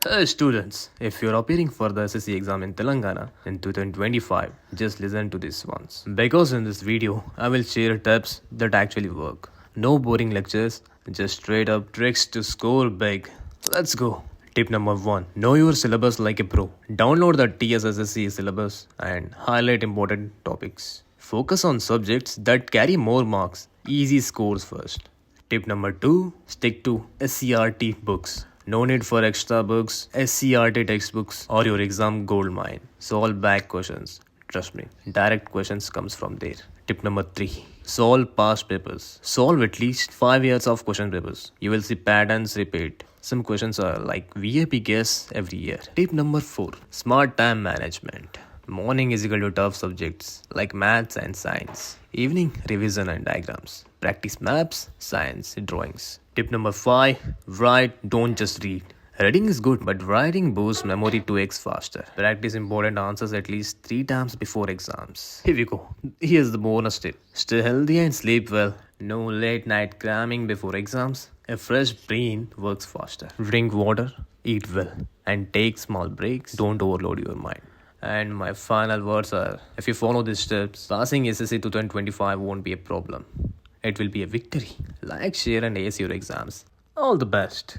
Students, if you're appearing for the SSC exam in Telangana in 2025, just listen to this once. Because in this video, I will share tips that actually work. No boring lectures, just straight up tricks to score big. Let's go. Tip number 1. Know your syllabus like a pro. Download the TS SSC syllabus and highlight important topics. Focus on subjects that carry more marks. Easy scores first. Tip number 2. Stick to SCRT books. No need for extra books, SCRT textbooks or your exam gold mine. Solve back questions. Trust me, direct questions comes from there. Tip number 3. Solve past papers. Solve at least 5 years of question papers. You will see patterns repeat. Some questions are like VIP guess every year. Tip number 4. Smart time management. Morning is equal to tough subjects like maths and science. Evening, revision and diagrams. Practice maps, science, drawings. Tip number 5. Write, don't just read. Reading is good, but writing boosts memory 2x faster. Practice important answers at least 3 times before exams. Here we go. Here's the bonus tip. Stay healthy and sleep well. No late night cramming before exams. A fresh brain works faster. Drink water, eat well, and take small breaks. Don't overload your mind. And my final words are, if you follow these steps, passing SSC 2025 won't be a problem. It will be a victory. Like, share and ace your exams. All the best.